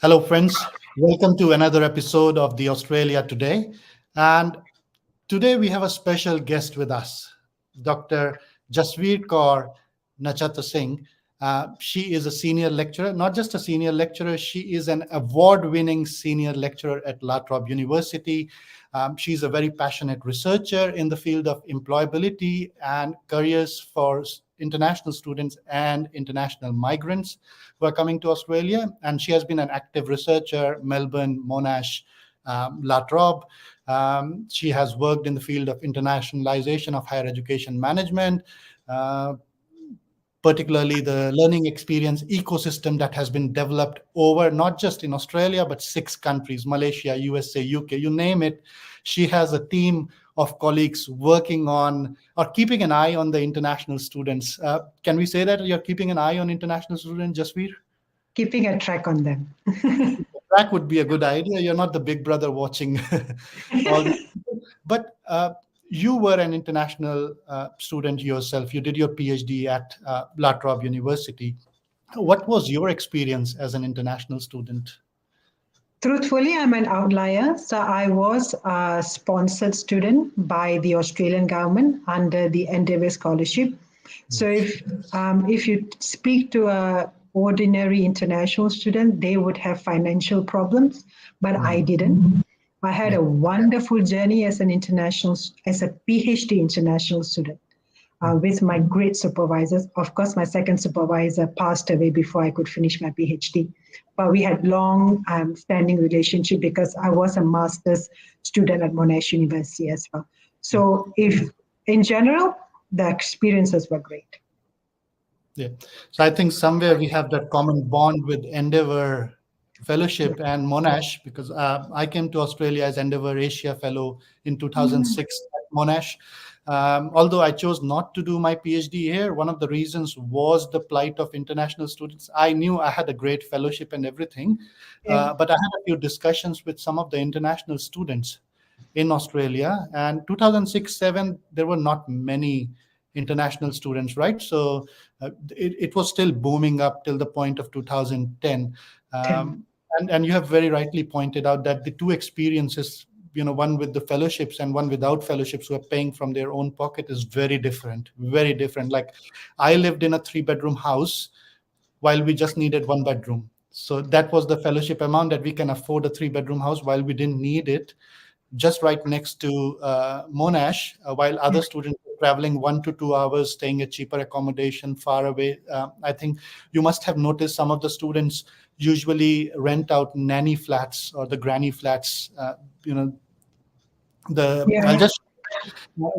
Hello, friends. Welcome to another episode of the Australia Today. And today we have a special guest with us, Dr. Jasvir Kaur Nachatar Singh. She is a senior lecturer, not just a senior lecturer, she is an award winning senior lecturer at Trobe University. She's a very passionate researcher in the field of employability and careers for international students and international migrants who are coming to Australia. And she has been an active researcher, Melbourne, Monash, La Trobe. She has worked in the field of internationalization of higher education management, uh, particularly the learning experience ecosystem that has been developed over not just in Australia, but 6 countries, Malaysia, USA, UK, you name it. She has a team of colleagues working on or keeping an eye on the international students. Can we say that you're keeping an eye on international students, Jasveer? Keeping a track on them. That would be a good idea. You're not the big brother watching all the, but you were an international student yourself. You did your PhD at La Trobe University. What was your experience as an international student? Truthfully, I'm an outlier. So I was a sponsored student by the Australian government under the Endeavour Scholarship. So if you speak to a ordinary international student, they would have financial problems, but I didn't. I had Yeah. a wonderful journey as as a PhD international student. With my great supervisors. Of course, my second supervisor passed away before I could finish my PhD. But we had long standing relationship because I was a master's student at Monash University as well. So if in general, the experiences were great. Yeah. So I think somewhere we have that common bond with Endeavour Fellowship and Monash because I came to Australia as Endeavour Asia Fellow in 2006 at Monash. Although I chose not to do my PhD here, one of the reasons was the plight of international students. I knew I had a great fellowship and everything, Yeah. but I had a few discussions with some of the international students in Australia. And 2006-7, there were not many international students, right? So it was still booming up till the point of 2010. Ten. And you have very rightly pointed out that the two experiences, one with the fellowships and one without fellowships who are paying from their own pocket is very different, very different. Like I lived in a 3-bedroom house while we just needed 1 bedroom. So that was the fellowship amount that we can afford a 3-bedroom house while we didn't need it, just right next to Monash, while other students were traveling 1 to 2 hours, staying at cheaper accommodation far away. I think you must have noticed some of the students usually rent out nanny flats or the granny flats. I'll Yeah.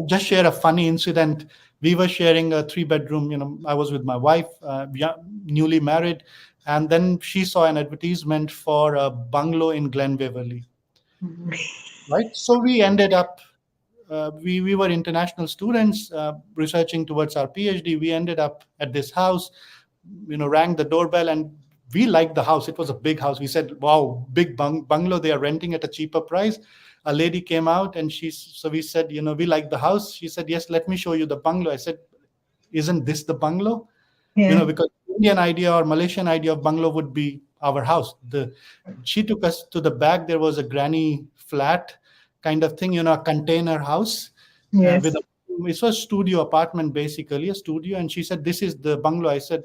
just share a funny incident. We were sharing a 3-bedroom. I was with my wife, newly married, and then she saw an advertisement for a bungalow in Glen Waverley. Right, so we ended up we were international students researching towards our PhD. We ended up at this house, rang the doorbell, and we liked the house. It was a big house. We said, wow, big bungalow, they are renting at a cheaper price. A lady came out and so we said, we like the house. She said, yes, let me show you the bungalow. I said, isn't this the bungalow? Yeah. Because Indian idea or Malaysian idea of bungalow would be our house. She took us to the back. There was a granny flat kind of thing, a container house with Yes. a, it was studio apartment, basically a studio. And she said, this is the bungalow. I said,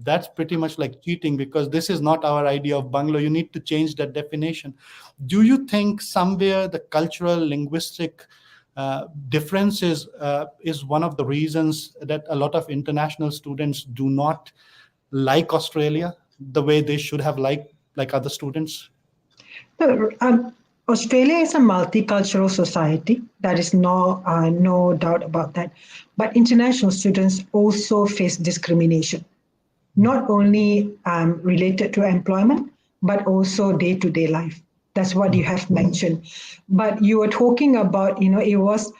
that's pretty much like cheating because this is not our idea of bungalow. You need to change that definition. Do you think somewhere the cultural, linguistic differences is one of the reasons that a lot of international students do not like Australia the way they should have liked like other students? So, Australia is a multicultural society. There is no doubt about that. But international students also face discrimination, not only related to employment, but also day to day life. That's what you have mentioned. But you were talking about, it was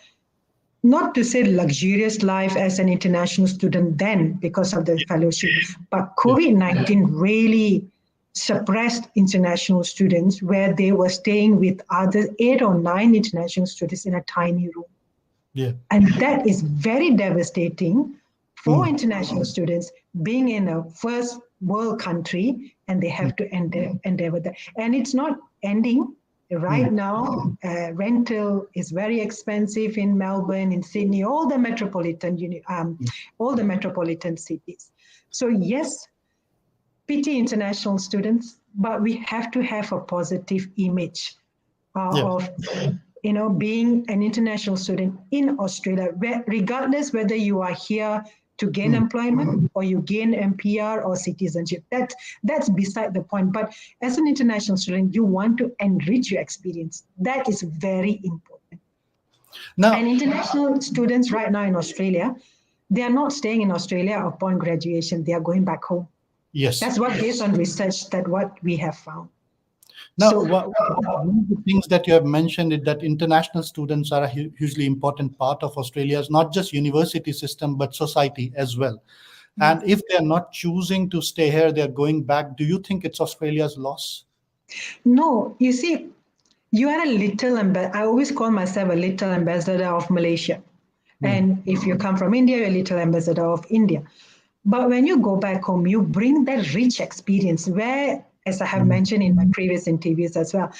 not to say luxurious life as an international student then because of the fellowship, but Yeah. COVID-19 really suppressed international students where they were staying with other 8 or 9 international students in a tiny room. Yeah. And that is very devastating for international students being in a first world country, and they have to endeavor that. And it's not ending. Right now, rental is very expensive in Melbourne, in Sydney, all the metropolitan cities. So yes, pity international students, but we have to have a positive image of being an international student in Australia, regardless whether you are here to gain employment or you gain MPR or citizenship. That's beside the point. But as an international student, you want to enrich your experience. That is very important. Now, and international students right now in Australia, they are not staying in Australia upon graduation. They are going back home. Yes. That's what, based on research, that what we have found. Now, one of the things that you have mentioned is that international students are a hugely important part of Australia's not just university system, but society as well. And if they're not choosing to stay here, they're going back. Do you think it's Australia's loss? No, you see, you are a little I always call myself a little ambassador of Malaysia. And if you come from India, you're a little ambassador of India. But when you go back home, you bring that rich experience where, as I have mentioned in my previous interviews as well,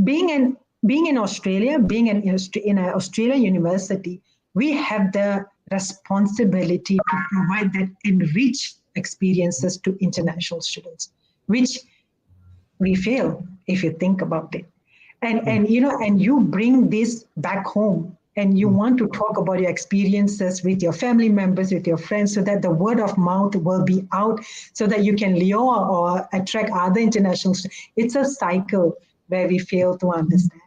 being in Australia, being in an Australian university, we have the responsibility to provide that enriched experiences to international students, which we fail if you think about it. And you bring this back home, and you want to talk about your experiences with your family members, with your friends, so that the word of mouth will be out, so that you can lure or attract other international students. It's a cycle where we fail to understand.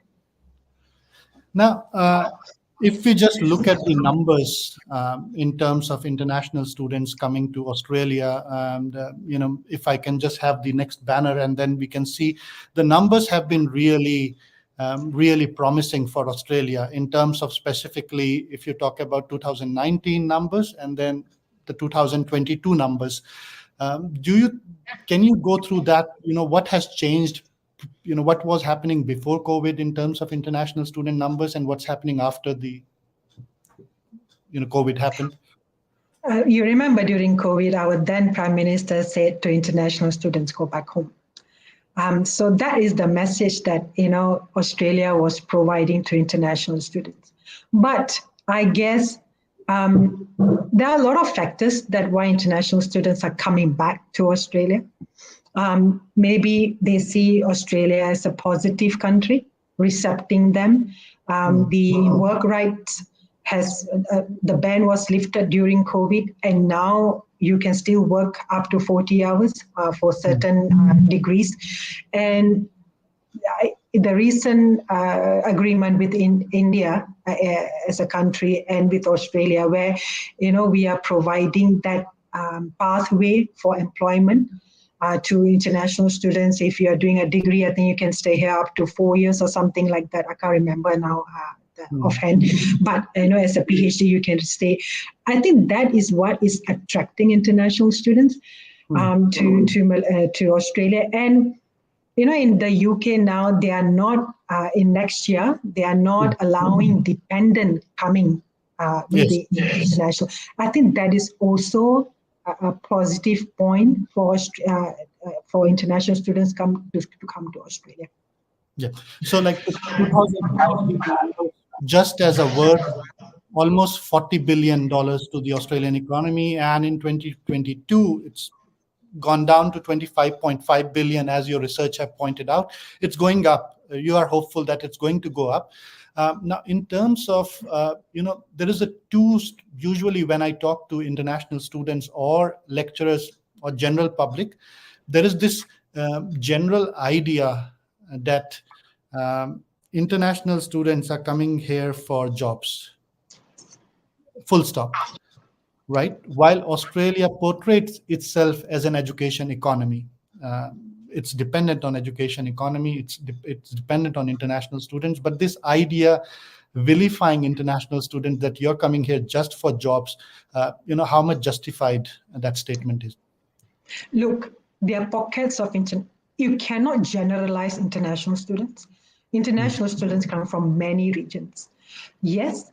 Now, if we just look at the numbers in terms of international students coming to Australia, and if I can just have the next banner, and then we can see the numbers have been really promising for Australia in terms of, specifically, if you talk about 2019 numbers and then the 2022 numbers. Can you go through that? What has changed? What was happening before COVID in terms of international student numbers, and what's happening after the COVID happened? You remember during COVID, our then Prime Minister said to international students, go back home. So that is the message that Australia was providing to international students. But I guess there are a lot of factors that why international students are coming back to Australia. Maybe they see Australia as a positive country, recepting them. The work rights the ban was lifted during COVID, and now you can still work up to 40 hours for certain degrees. And the recent agreement with India as a country and with Australia, where we are providing that pathway for employment to international students. If you are doing a degree, I think you can stay here up to 4 years or something like that. I can't remember now offhand, but as a PhD you can stay. I think that is what is attracting international students to Australia. And in the UK now, they are not in next year, they are not allowing dependent coming with the international. I think that is also a positive point for international students to come to Australia. Yeah. So like 2005, just as a word, almost $40 billion to the Australian economy. And in 2022, it's gone down to 25.5 billion, as your research have pointed out. It's going up. You are hopeful that it's going to go up. Now, in terms of, there is usually when I talk to international students or lecturers or general public, there is this general idea that international students are coming here for jobs, full stop, right? While Australia portrays itself as an education economy. It's dependent on education economy. It's dependent on international students. But this idea, vilifying international students that you're coming here just for jobs, how much justified that statement is? Look, there are pockets of you cannot generalize international students. International students come from many regions. Yes,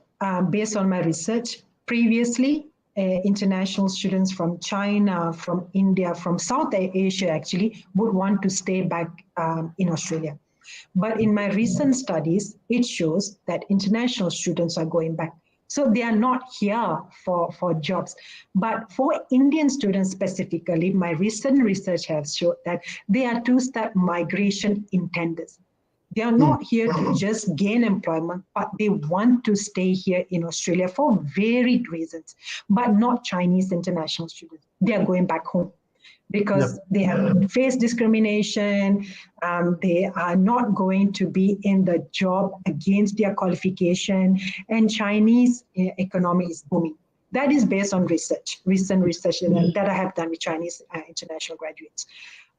based on my research, previously international students from China, from India, from South Asia actually would want to stay back in Australia. But in my recent studies, it shows that international students are going back. So they are not here for jobs. But for Indian students specifically, my recent research has shown that they are two-step migration intenders. They are not here to just gain employment, but they want to stay here in Australia for varied reasons, but not Chinese international students. They are going back home because they have faced discrimination. They are not going to be in the job against their qualification, and Chinese economy is booming. That is based on research, recent research that I have done with Chinese international graduates.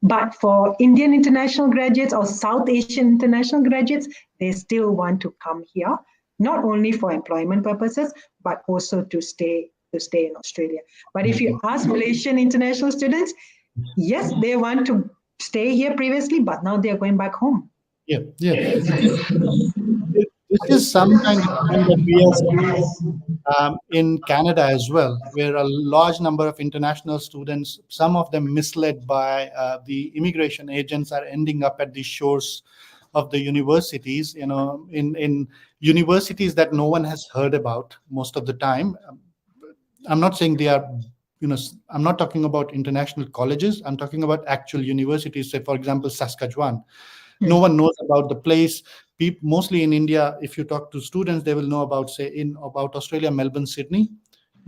But for Indian international graduates or South Asian international graduates, they still want to come here, not only for employment purposes, but also to stay in Australia. But if you ask Malaysian international students, yes, they want to stay here previously, but now they're going back home. Yeah, yeah. This is some kind of thing that we are seeing in Canada as well, where a large number of international students, some of them misled by the immigration agents, are ending up at the shores of the universities, in universities that no one has heard about most of the time. I'm not saying they are, I'm not talking about international colleges. I'm talking about actual universities. Say, for example, Saskatchewan. No one knows about the place. Mostly in India, if you talk to students, they will know about, say, about Australia, Melbourne, Sydney,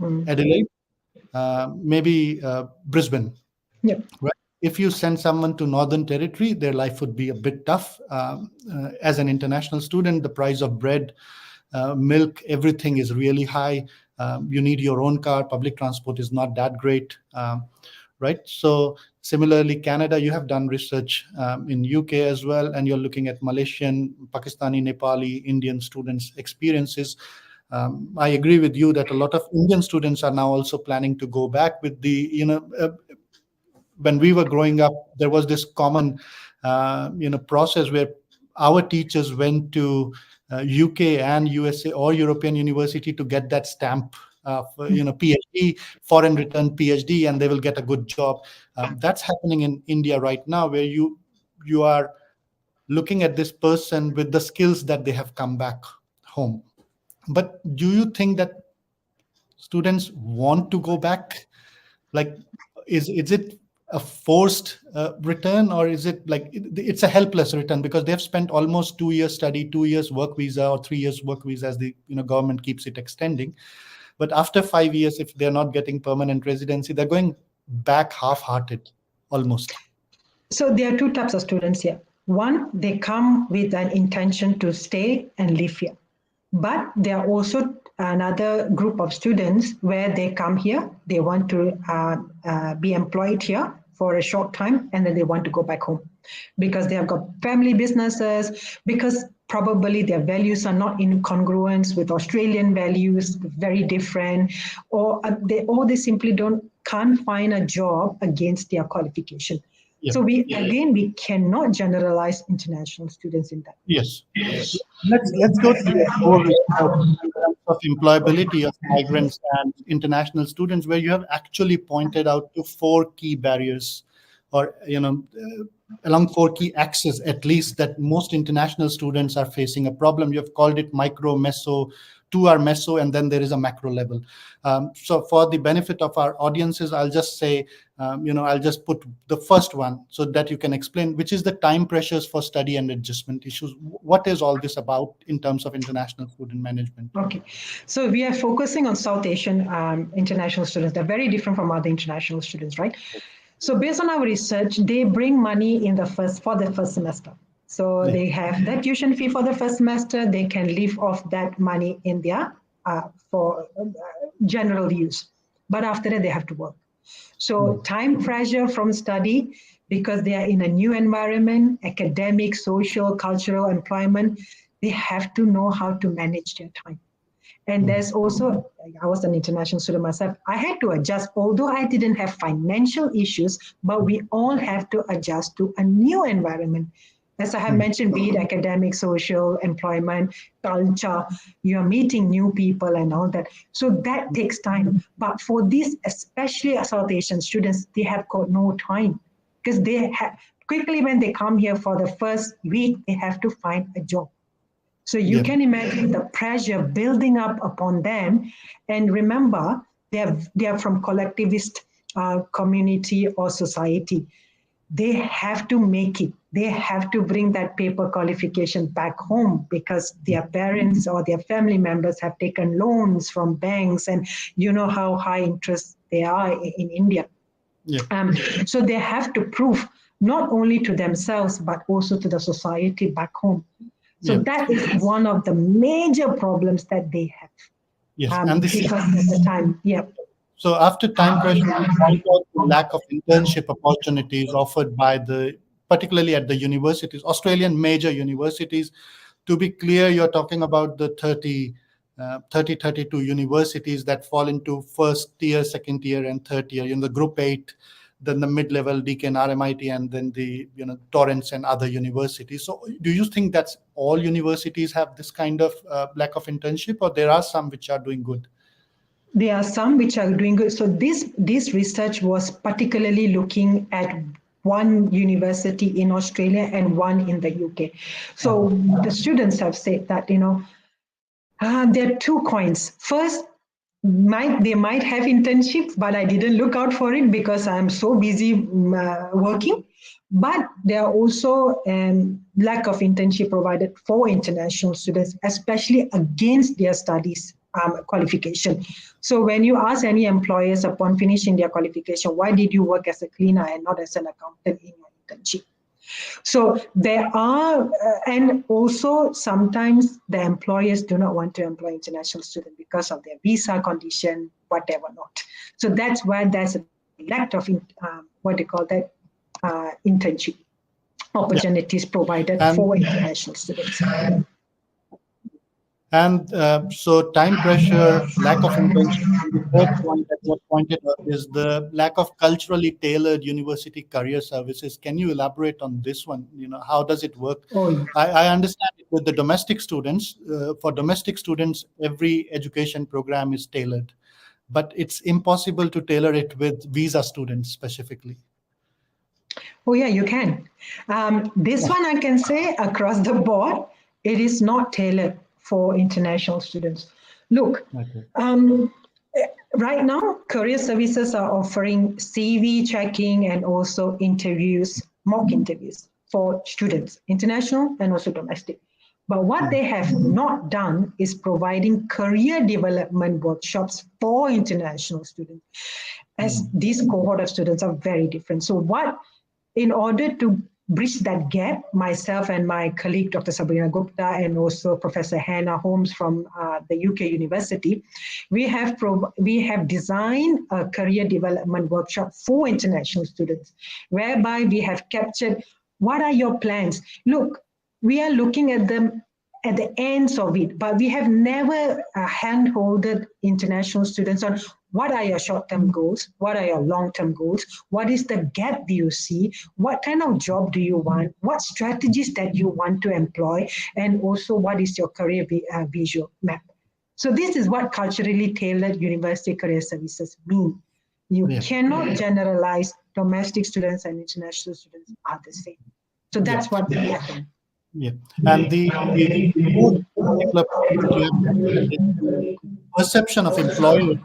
Adelaide, maybe Brisbane. Yep. Right? If you send someone to Northern Territory, their life would be a bit tough. As an international student, the price of bread, milk, everything is really high. You need your own car. Public transport is not that great. Right. So similarly, Canada, you have done research in UK as well, and you're looking at Malaysian, Pakistani, Nepali, Indian students' experiences. I agree with you that a lot of Indian students are now also planning to go back with the, when we were growing up, there was this common, process where our teachers went to UK and USA or European university to get that stamp, PhD, foreign return PhD, and they will get a good job. That's happening in India right now, where you are looking at this person with the skills that they have come back home. But do you think that students want to go back? Like, is it a forced return, or is it like it's a helpless return because they've spent almost 2 years study, 2 years work visa, or 3 years work visa, as the government keeps it extending. But after 5 years, if they're not getting permanent residency, they're going back half-hearted, almost. So there are two types of students here. One, they come with an intention to stay and live here. But there are also another group of students where they come here, they want to be employed here for a short time, and then they want to go back home because they have got family businesses, because probably their values are not in congruence with Australian values, very different, or they simply can't find a job against their qualification. Yeah. So we cannot generalize international students in that. Yes. Let's go to the core of employability of migrants and international students, where you have actually pointed out to 4 key barriers, or along 4 key axes at least, that most international students are facing a problem. You have called it micro, meso. 2 are meso, and then there is a macro level. So for the benefit of our audiences, I'll just say, I'll just put the first one so that you can explain, which is the time pressures for study and adjustment issues. What is all this about in terms of international student management? Okay, so we are focusing on South Asian international students. They're very different from other international students, right? So based on our research, they bring money for the first semester. So they have that tuition fee for the first semester. They can live off that money in their for general use. But after that, they have to work. So time pressure from study, because they are in a new environment, academic, social, cultural, employment, they have to know how to manage their time. And there's also, I was an international student myself, I had to adjust, although I didn't have financial issues, but we all have to adjust to a new environment, As I have mentioned, be it academic, social, employment, culture, you're meeting new people and all that. So that takes time. But for these, especially South Asian students, they have got no time because they have quickly when they come here for the first week, they have to find a job. So you Yeah. can imagine the pressure building up upon them. And remember, they are from collectivist community or society. They have to make it. They have to bring that paper qualification back home because their parents or their family members have taken loans from banks, and you know how high interest they are in India. Yeah. So they have to prove not only to themselves but also to the society back home. So Yeah. that is one of the major problems that they have. Yes. And this is Because of the time. Yeah. so after time pressure, you point out the lack of internship opportunities offered by particularly at the universities, Australian major universities. To be clear, you're talking about the 32 universities that fall into first tier, second tier, and third tier. The group 8, then the mid-level Deakin, RMIT, and then the Torrens and other universities. So, do you think that's all universities have this kind of lack of internship, or there are some which are doing good? There are some which are doing good. So this research was particularly looking at one university in Australia and one in the UK. So the students have said that there are two coins. First, they might have internships, but I didn't look out for it because I'm so busy working. But there are also lack of internship provided for international students, especially against their studies qualification. So when you ask any employers upon finishing their qualification, why did you work as a cleaner and not as an accountant in your internship? So there are, and also sometimes the employers do not want to employ international students because of their visa condition, whatever not. So that's why there's a lack of what they call that internship opportunities provided for international students. And so time pressure, lack of internship. And the third point that was pointed out is the lack of culturally tailored university career services. Can you elaborate on this one? How does it work? Oh, yeah. I understand it with the domestic students. For domestic students, every education program is tailored, but it's impossible to tailor it with visa students specifically. Oh, yeah, you can. This one I can say across the board, it is not tailored for international students. Look, Okay. Right now, career services are offering CV checking and also interviews, mock interviews for students, international and also domestic. But what they have not done is providing career development workshops for international students, as these cohort of students are very different. So in order to bridge that gap, myself and my colleague, Dr. Sabrina Gupta, and also Professor Hannah Holmes from the UK University, we have designed a career development workshop for international students, whereby we have captured what are your plans. Look, we are looking at them at the ends of it, but we have never hand-holded international students on what are your short-term goals, what are your long-term goals, what is the gap do you see, what kind of job do you want, what strategies that you want to employ, and also what is your career visual map. So this is what culturally tailored university career services mean. You cannot generalize domestic students and international students are the same. So that's what we have done. Yeah, and the fourth particular point that you have mentioned is the perception of employers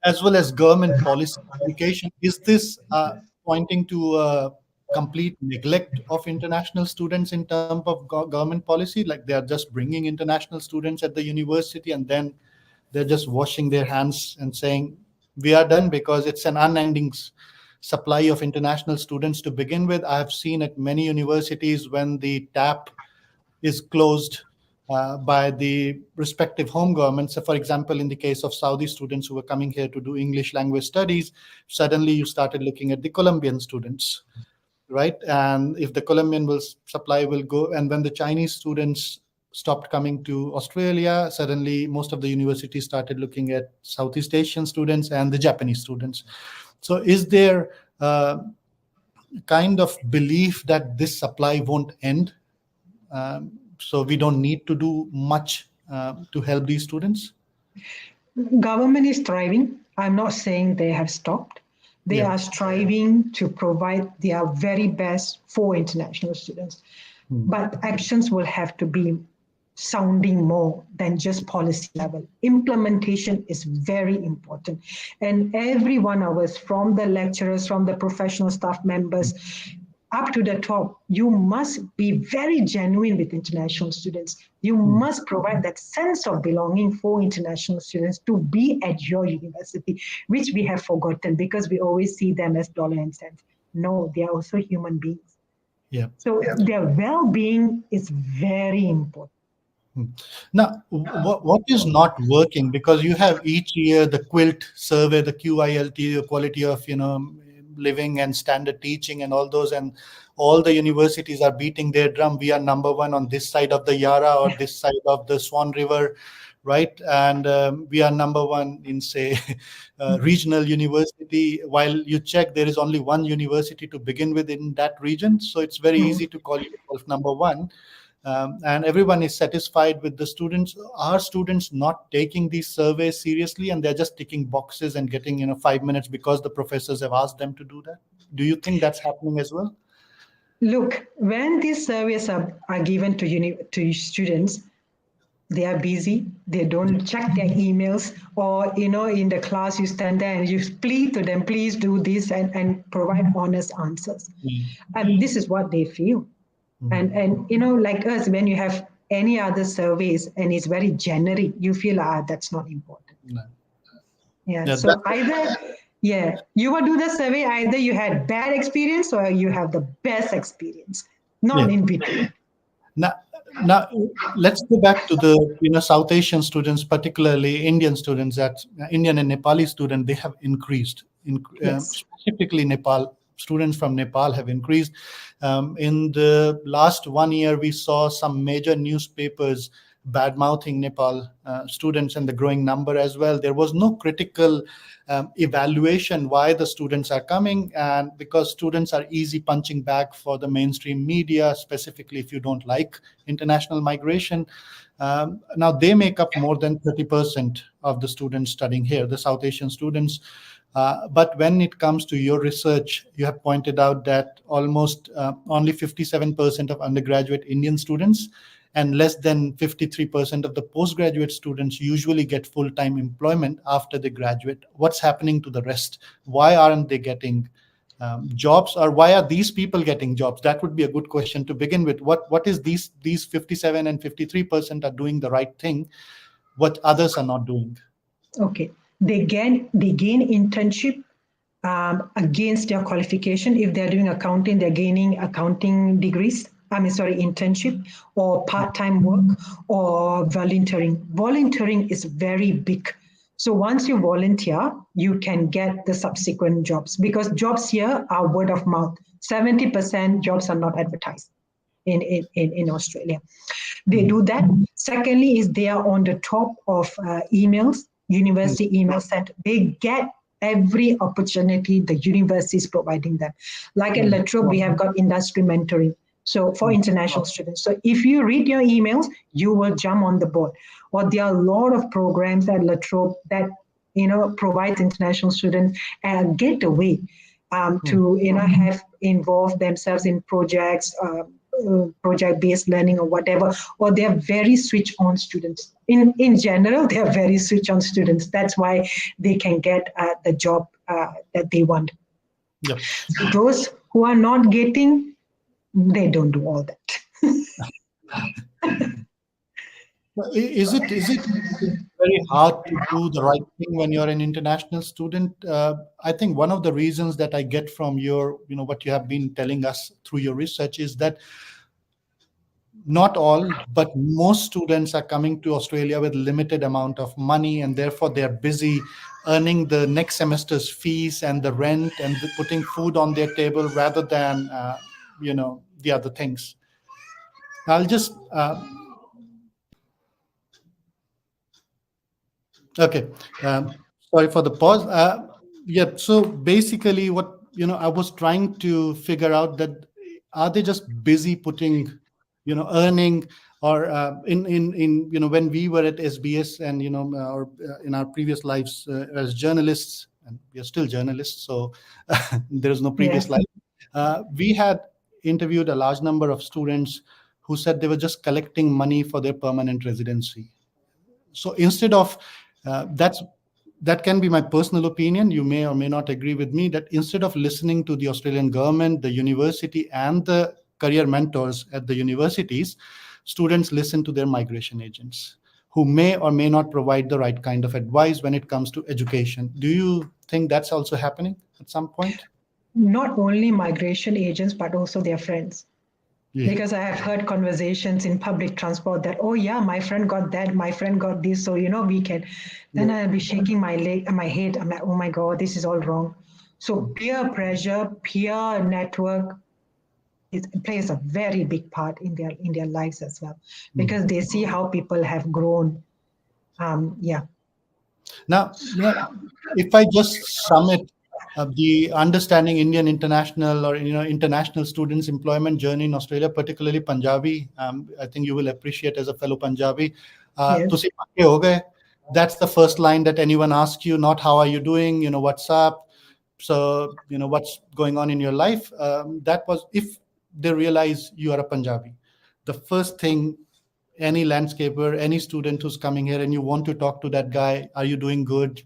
as well as government policy communication. Is this pointing to a complete neglect of international students in terms of government policy? Like they are just bringing international students at the university and then they're just washing their hands and saying, we are done, because it's an unending supply of international students to begin with. I have seen at many universities when the tap is closed by the respective home governments. So, for example, in the case of Saudi students who were coming here to do English language studies, suddenly you started looking at the Colombian students, right? And if the Colombian supply will go, and when the Chinese students stopped coming to Australia, suddenly most of the universities started looking at Southeast Asian students and the Japanese students. So is there kind of belief that this supply won't end, so we don't need to do much to help these students? Government is striving. I'm not saying they have stopped. They Yeah. are striving to provide their very best for international students. But actions will have to be sounding more than just policy level. Implementation is very important. And every one of us, from the lecturers, from the professional staff members, up to the top, you must be very genuine with international students. You must provide that sense of belonging for international students to be at your university, which we have forgotten because we always see them as dollar and cents. No, they are also human beings. Yeah. So their well-being is very important. Now, what is not working? Because you have each year the quilt survey, the QILT, the quality of living and standard teaching and all those, and all the universities are beating their drum. We are number one on this side of the Yara or this side of the Swan River, right? And we are number one in, say, regional university. While you check, there is only one university to begin with in that region, so it's very easy to call yourself number one. And everyone is satisfied with the students. Are students not taking these surveys seriously, and they're just ticking boxes and getting 5 minutes because the professors have asked them to do that? Do you think that's happening as well? Look, when these surveys are given to students, they are busy, they don't check their emails, or in the class you stand there and you plead to them, please do this, and provide honest answers. And this is what they feel. And like us, when you have any other surveys and it's very generic, you feel that's not important. No. Yeah, Yeah, so either you will do the survey, either you had bad experience or you have the best experience, not yeah. in between. Now, now let's go back to the South Asian students, particularly Indian students. That Indian and Nepali students, they have increased. Yes. Specifically, Nepal students from Nepal have increased. In the last 1 year, we saw some major newspapers bad mouthing Nepal students and the growing number as well. There was no critical evaluation why the students are coming, and because students are easy punching bag for the mainstream media, specifically if you don't like international migration. Now they make up more than 30% of the students studying here, the South Asian students. But when it comes to your research, you have pointed out that almost only 57% of undergraduate Indian students and less than 53% of the postgraduate students usually get full-time employment after they graduate. What's happening to the rest? Why aren't they getting jobs, or why are these people getting jobs? That would be a good question to begin with. What is these 57 and 53% are doing the right thing, what others are not doing? Okay. They gain internship against their qualification. If they're doing accounting, they're gaining accounting degrees. Internship or part-time work or volunteering. Volunteering is very big. So once you volunteer, you can get the subsequent jobs, because jobs here are word of mouth. 70% jobs are not advertised in Australia. They do that. Secondly, is they are on the top of emails, university email center. They get every opportunity the university is providing them. Like at La Trobe, we have got industry mentoring. So for international students. So if you read your emails, you will jump on the board. Or there are a lot of programs at La Trobe that provides international students a getaway to have involved themselves in projects, project-based learning or whatever, or they're very switch-on students. In general, they're very switch-on students. That's why they can get the job that they want. Yep. So those who are not getting, they don't do all that. Is it very hard to do the right thing when you're an international student? I think one of the reasons that I get from your, what you have been telling us through your research is that not all, but most students are coming to Australia with limited amount of money, and therefore they're busy earning the next semester's fees and the rent and putting food on their table rather than, the other things. I'll just Okay. Sorry for the pause. Yeah. So basically, I was trying to figure out that are they just busy putting, earning, or in when we were at SBS and or in our previous lives as journalists, and we are still journalists, so there is no previous Yes. life. We had interviewed a large number of students who said they were just collecting money for their permanent residency. So instead of that can be my personal opinion. You may or may not agree with me that instead of listening to the Australian government, the university, and the career mentors at the universities, students listen to their migration agents who may or may not provide the right kind of advice when it comes to education. Do you think that's also happening at some point? Not only migration agents, but also their friends. Yeah. Because I have heard conversations in public transport that, oh yeah, my friend got that, my friend got this, so we can. Then I'll be shaking my leg, my head. I'm like, oh my god, this is all wrong. So peer pressure, peer network, it plays a very big part in their lives as well, because they see how people have grown. Yeah. Now, if I just sum it, the understanding Indian international or international students' employment journey in Australia, particularly Punjabi, I think you will appreciate as a fellow Punjabi. Yes. "Tusi pakke ho gaye?" That's the first line that anyone asks you, not "How are you doing?" "What's up?" So, what's going on in your life? That was if they realize you are a Punjabi. The first thing any landscaper, any student who's coming here and you want to talk to that guy, are you doing good?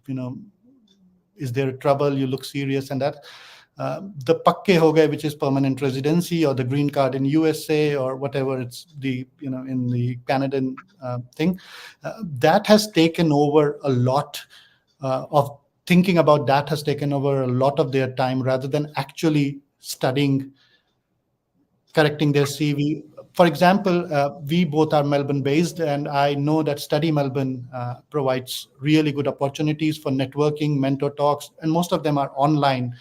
Is there trouble? You look serious, and that the pakke ho gaye, which is permanent residency or the green card in USA or whatever it's the in the Canadian thing, that has taken over a lot of thinking about that has taken over a lot of their time rather than actually studying, correcting their CV. For example, we both are Melbourne based, and I know that Study Melbourne provides really good opportunities for networking, mentor talks, and most of them are online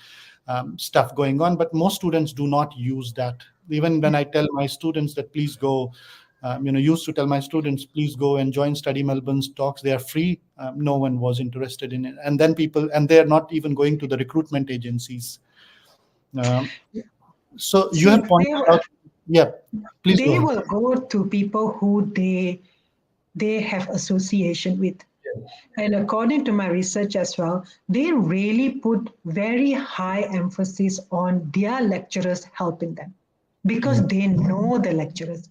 stuff going on. But most students do not use that. Even when I tell my students that please go, used to tell my students, please go and join Study Melbourne's talks. They are free. No one was interested in it. And then and they're not even going to the recruitment agencies. Um, so you See, have pointed out, yeah, please go they ahead. will go to people who they have association with. And according to my research as well, they really put very high emphasis on their lecturers helping them because they know the lecturers.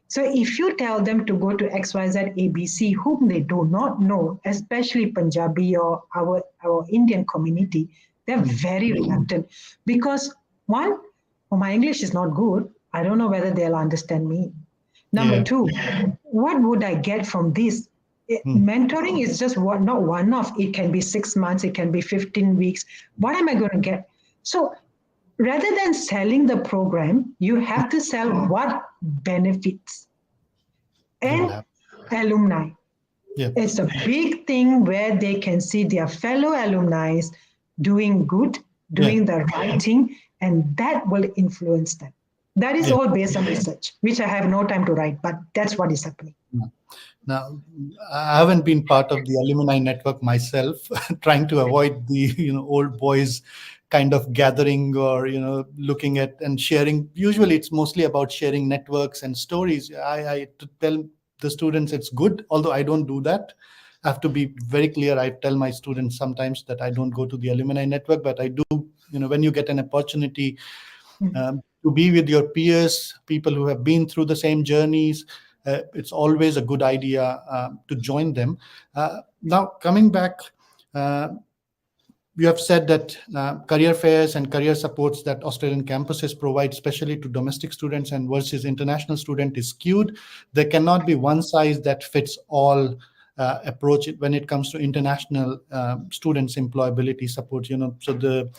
So if you tell them to go to XYZ ABC, whom they do not know, especially Punjabi or our Indian community, they're very reluctant because one, oh, my English is not good. I don't know whether they'll understand me. Number Yeah. two, what would I get from this? Mentoring is just not one off. It can be 6 months, it can be 15 weeks. What am I going to get? So rather than selling the program, you have to sell what benefits You will and have. alumni. Yeah. It's a big thing where they can see their fellow alumni doing good, Yeah. doing the right thing, and that will influence them. That is Yeah. all based on research, which I have no time to write, but that's what is happening. Now, I haven't been part of the alumni network myself, trying to avoid the old boys kind of gathering or looking at and sharing. Usually, it's mostly about sharing networks and stories. I to tell the students it's good, although I don't do that. I have to be very clear. I tell my students sometimes that I don't go to the alumni network, but I do. When you get an opportunity to be with your peers, people who have been through the same journeys, it's always a good idea to join them. Now, coming back, uh, you have said that career fairs and career supports that Australian campuses provide, especially to domestic students and versus international student, is skewed. There cannot be one size that fits all approach when it comes to international students' employability support. So the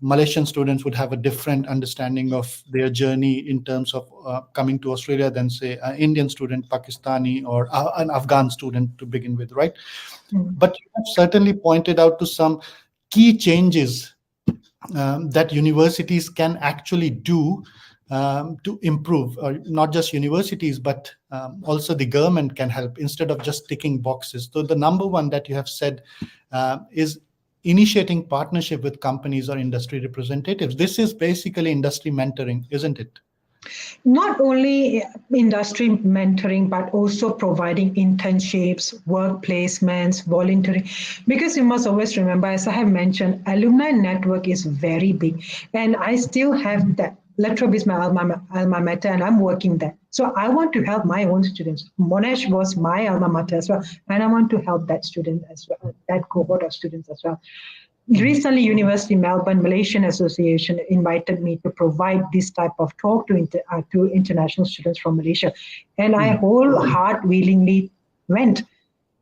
Malaysian students would have a different understanding of their journey in terms of coming to Australia than, say, an Indian student, Pakistani, or an Afghan student to begin with, right? But you have certainly pointed out to some key changes that universities can actually do to improve, or not just universities, but also the government can help instead of just ticking boxes. So the number one that you have said is initiating partnership with companies or industry representatives. This is basically industry mentoring, isn't it? Not only industry mentoring, but also providing internships, work placements, volunteering. Because you must always remember, as I have mentioned, alumni network is very big. And I still have that. Latrobe is my alma mater, and I'm working there. So I want to help my own students. Monash was my alma mater as well, and I want to help that student as well, that cohort of students as well. Recently, University Melbourne Malaysian Association invited me to provide this type of talk to international students from Malaysia, and I wholeheartedly willingly went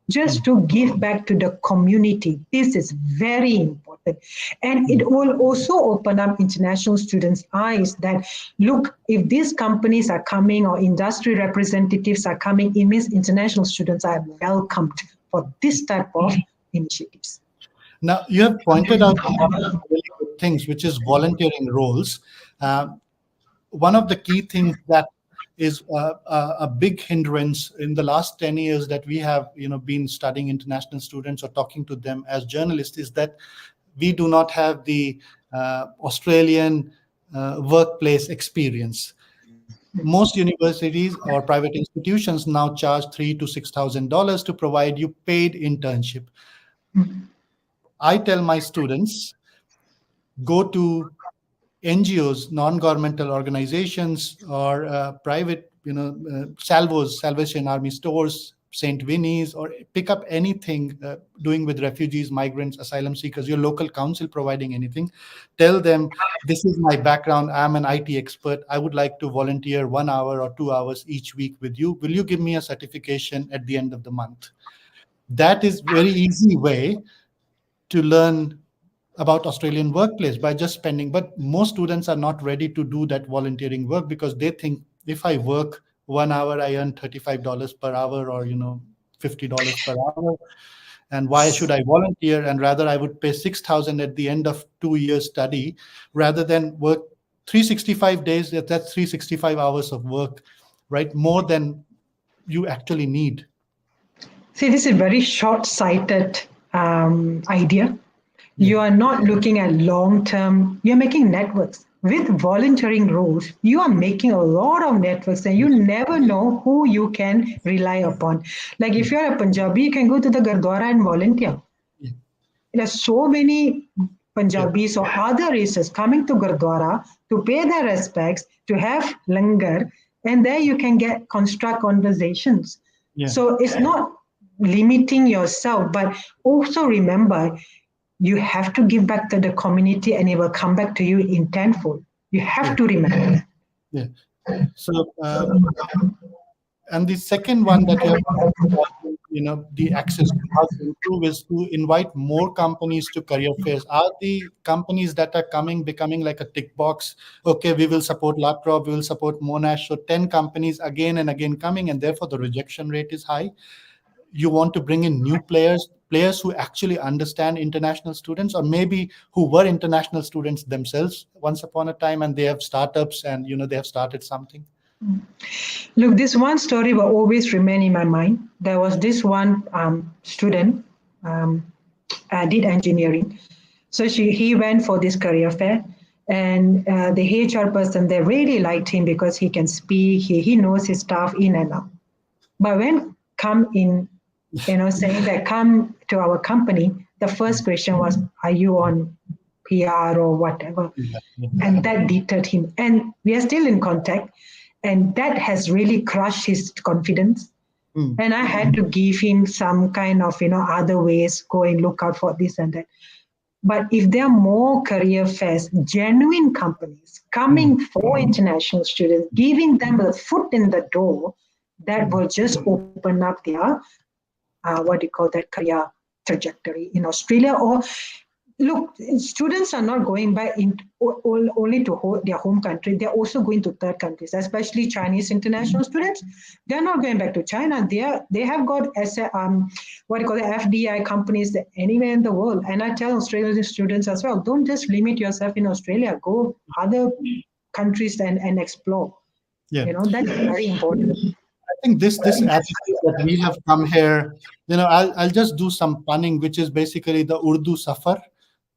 just to give back to the community. This is very important, and it will also open up international students' eyes that look, if these companies are coming or industry representatives are coming, it means international students are welcomed for this type of initiatives. Now, you have pointed out really good things, which is volunteering roles. One of the key things that is a big hindrance in the last 10 years that we have been studying international students or talking to them as journalists is that we do not have the Australian workplace experience. Most universities or private institutions now charge $3,000 to $6,000 to provide you paid internship. I tell my students, go to NGOs, non-governmental organizations, or private, Salvos, Salvation Army stores, St. Vinny's, or pick up anything doing with refugees, migrants, asylum seekers, your local council providing anything. Tell them, this is my background. I'm an IT expert. I would like to volunteer 1 hour or 2 hours each week with you. Will you give me a certification at the end of the month? That is very easy way to learn about Australian workplace by just spending. But most students are not ready to do that volunteering work because they think if I work 1 hour, I earn $35 per hour or, $50 per hour. And why should I volunteer? And rather I would pay $6,000 at the end of 2 years study rather than work 365 days. That's 365 hours of work, right? More than you actually need. See, this is a very short-sighted idea. You are not looking at long-term, you're making networks. With volunteering roles, you are making a lot of networks and you never know who you can rely upon. Like if you're a Punjabi, you can go to the Gurdwara and volunteer. Yeah. There are so many Punjabis or other races coming to Gurdwara to pay their respects, to have langar, and there you can construct conversations. Yeah. So it's not limiting yourself, but also remember, you have to give back to the community and it will come back to you in tenfold. You have to remember that. Yeah. So, and the second one that you have, the access to how to improve is to invite more companies to career fairs. Are the companies that are becoming like a tick box? Okay, we will support Laptop, we will support Monash. So 10 companies again and again coming, and therefore the rejection rate is high. You want to bring in new players who actually understand international students, or maybe who were international students themselves once upon a time, and they have startups and they have started something. Look, this one story will always remain in my mind. There was this one student did engineering, so he went for this career fair, and the HR person, they really liked him because he can speak, he knows his stuff in and out. But when come in, saying that come to our company, the first question was, are you on PR or whatever? And that deterred him. And we are still in contact. And that has really crushed his confidence. And I had to give him some kind of, other ways, go and look out for this and that. But if there are more career fairs, genuine companies coming for international students, giving them a foot in the door, that will just open up their career trajectory in Australia. Or look, students are not going back only to their home country. They're also going to third countries, especially Chinese international students. They're not going back to China. They have got FDI companies anywhere in the world. And I tell Australian students as well, don't just limit yourself in Australia. Go other countries and explore. Yeah. That's very important. I think this attitude that we have come here, I'll just do some punning, which is basically the Urdu safar.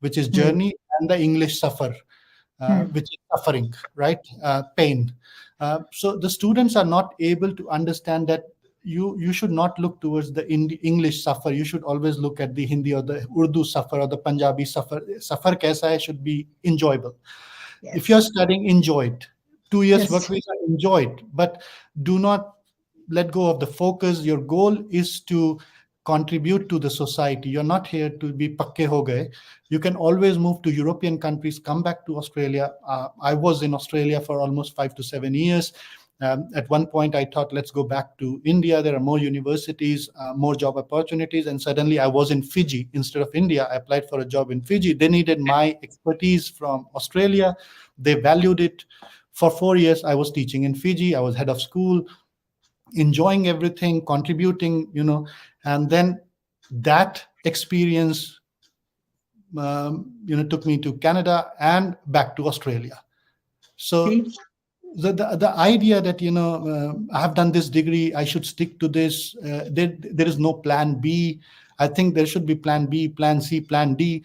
which is Hmm. journey, and the English suffer, which is suffering, right? Pain. So the students are not able to understand that you should not look towards the English suffer. You should always look at the Hindi or the Urdu suffer or the Punjabi suffer. Suffer kaisa hai should be enjoyable. If you're Yes. studying, enjoy it. 2 years work Yes. visa, enjoy it, but do not let go of the focus. Your goal is to contribute to the society. You're not here to be pakke ho gaye. You can always move to European countries, come back to Australia. I was in Australia for almost 5 to 7 years. At one point, I thought, let's go back to India. There are more universities, more job opportunities. And suddenly I was in Fiji instead of India. I applied for a job in Fiji. They needed my expertise from Australia. They valued it. For 4 years, I was teaching in Fiji. I was head of school, enjoying everything, contributing, and then that experience, took me to Canada and back to Australia. So See? the idea that I have done this degree, I should stick to this. There is no plan B. I think there should be plan B, plan C, plan D.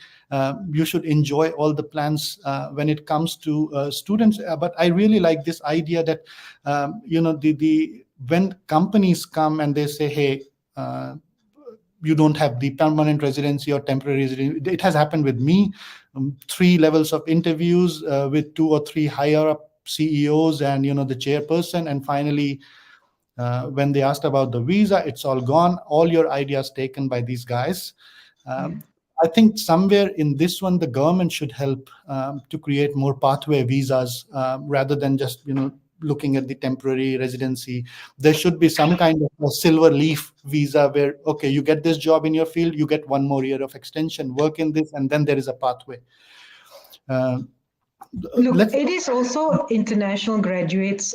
You should enjoy all the plans when it comes to students. But I really like this idea that the when companies come and they say, hey, you don't have the permanent residency or temporary residency. It has happened with me. 3 levels of interviews with 2 or 3 higher up CEOs and the chairperson, and finally, when they asked about the visa, it's all gone. All your ideas taken by these guys. I think somewhere in this one, the government should help to create more pathway visas rather than just looking at the temporary residency. There should be some kind of a silver leaf visa where, okay, you get this job in your field, you get 1 more year of extension, work in this, and then there is a pathway. Look, Let's. it is also international graduates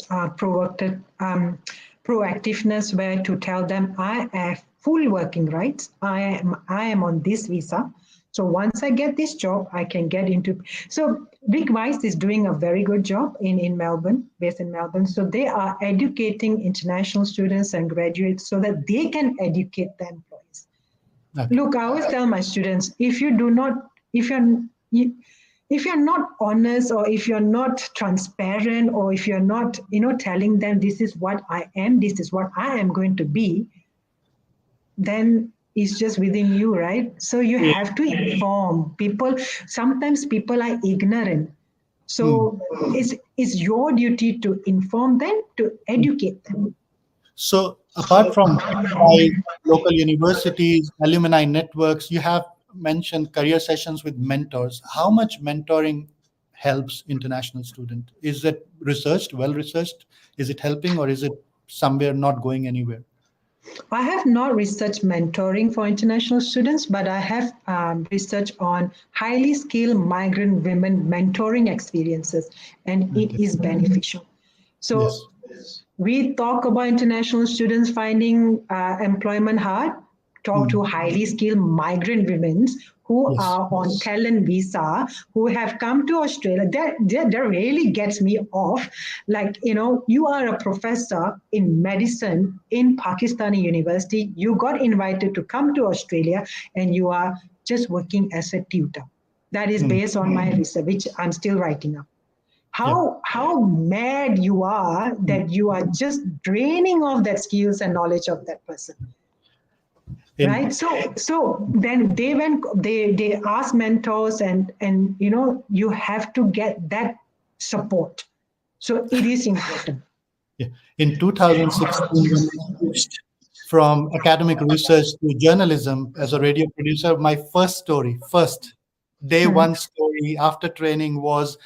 proactiveness where to tell them I have full working rights. I am on this visa. So once I get this job, I can get into. So Big Wise is doing a very good job in Melbourne, based in Melbourne. So they are educating international students and graduates so that they can educate the employees. Okay. Look, I always tell my students, if you're not honest, or if you're not transparent, or if you're not telling them this is what I am, this is what I am going to be, then it's just within you, right? So you Yeah. have to inform people. Sometimes people are ignorant, so it's your duty to inform them, to educate them. So apart from by local universities, alumni networks, you have mentioned career sessions with mentors. How much mentoring helps international student? Is it researched, well researched? Is it helping, or is it somewhere not going anywhere? I have not researched mentoring for international students, but I have researched on highly skilled migrant women mentoring experiences, and it Okay. is beneficial. So Yes. we talk about international students finding employment hard. Talk to highly skilled migrant women who Yes. are on talent visa, who have come to Australia. That really gets me off. Like, you are a professor in medicine in Pakistani university. You got invited to come to Australia, and you are just working as a tutor. That is based on my research, which I'm still writing up. Yeah. How mad you are that you are just draining off that skills and knowledge of that person, In right? So then they ask mentors, and you have to get that support. So it is important. Yeah. In 2016, when I switched from academic research to journalism as a radio producer, my first day one story after training was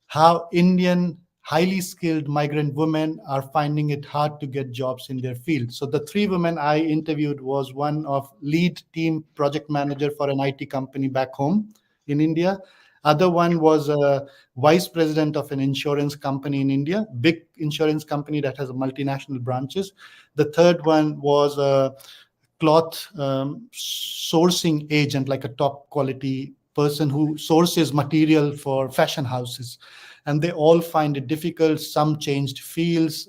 how Indian highly skilled migrant women are finding it hard to get jobs in their field. So the 3 women I interviewed was one of lead team project manager for an IT company back home in India. Other one was a vice president of an insurance company in India, big insurance company that has multinational branches. The third one was a cloth sourcing agent, like a top quality person who sources material for fashion houses. And they all find it difficult. Some changed fields,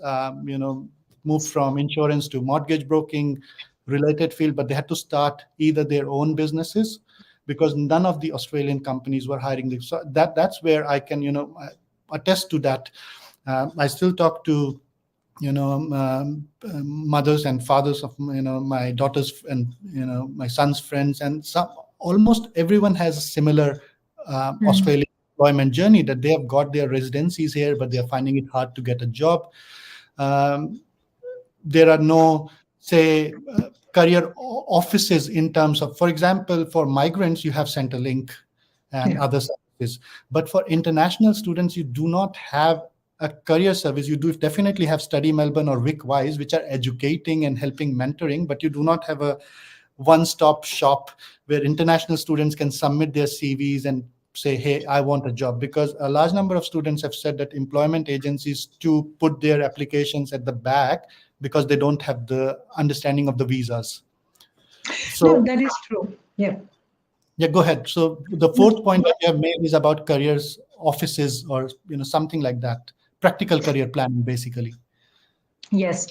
moved from insurance to mortgage broking related field, but they had to start either their own businesses because none of the Australian companies were hiring them. So that's where I can, attest to that. I still talk to mothers and fathers of my daughters and my son's friends, and some almost everyone has a similar Australian employment journey, that they have got their residencies here, but they are finding it hard to get a job. There are no, say, career offices in terms of, for example, for migrants, you have Centrelink and other services. But for international students, you do not have a career service. You do definitely have Study Melbourne or WIC-WISE, which are educating and helping mentoring, but you do not have a one-stop shop where international students can submit their CVs and say, hey, I want a job. Because a large number of students have said that employment agencies to put their applications at the back because they don't have the understanding of the visas. So, no, that is true. Yeah. Yeah, go ahead. So the fourth point that you have made is about careers offices, or something like that. Practical career planning, basically. Yes,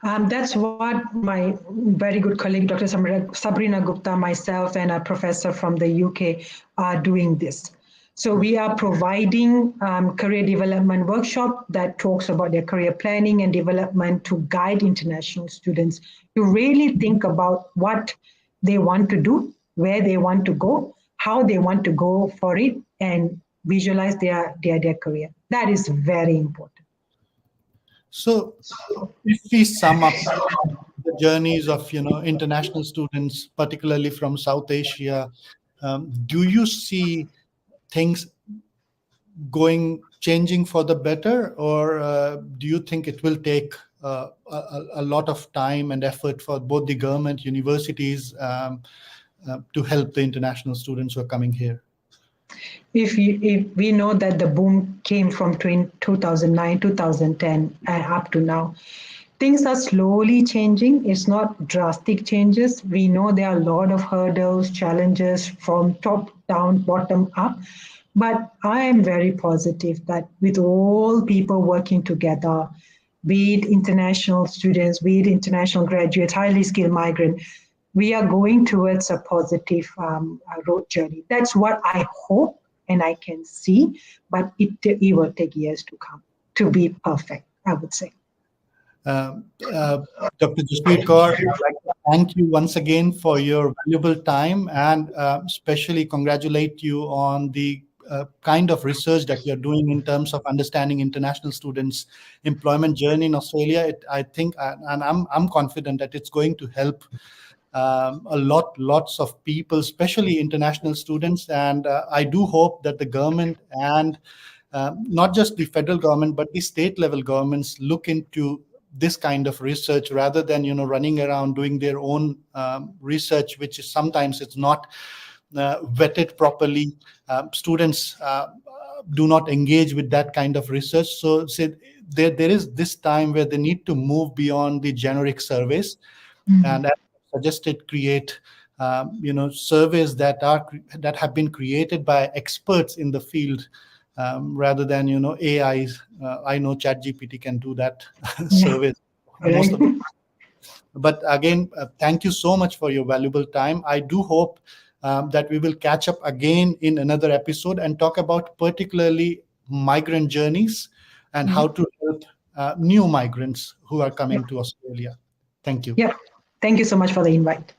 that's what my very good colleague, Dr. Sabrina Gupta, myself, and a professor from the UK are doing this. So we are providing career development workshop that talks about their career planning and development to guide international students to really think about what they want to do, where they want to go, how they want to go for it, and visualize their career. That is very important. So if we sum up the journeys of international students, particularly from South Asia, do you see things changing for the better, or do you think it will take a lot of time and effort for both the government, universities, to help the international students who are coming here? If we know that the boom came from 2009, 2010, and up to now, things are slowly changing. It's not drastic changes. We know there are a lot of hurdles, challenges from top down, bottom up. But I am very positive that with all people working together, be it international students, be it international graduates, highly skilled migrant, we are going towards a positive road journey. That's what I hope and I can see, but it will take years to come to be perfect, I would say. Dr. Jasvir Kaur, I'd like to thank you once again for your valuable time, and especially congratulate you on the kind of research that you're doing in terms of understanding international students' employment journey in Australia. I think, and I'm confident that it's going to help lots of people, especially international students. And I do hope that the government and not just the federal government, but the state level governments look into this kind of research rather than running around doing their own research, which is sometimes it's not vetted properly. Students do not engage with that kind of research. So there is this time where they need to move beyond the generic surveys, and as suggested, create surveys that have been created by experts in the field, rather than AIs. I know ChatGPT can do that surveys most of the time. But again, thank you so much for your valuable time. I do hope that we will catch up again in another episode and talk about particularly migrant journeys and how to help new migrants who are coming to Australia. Thank you. Yeah. Thank you so much for the invite.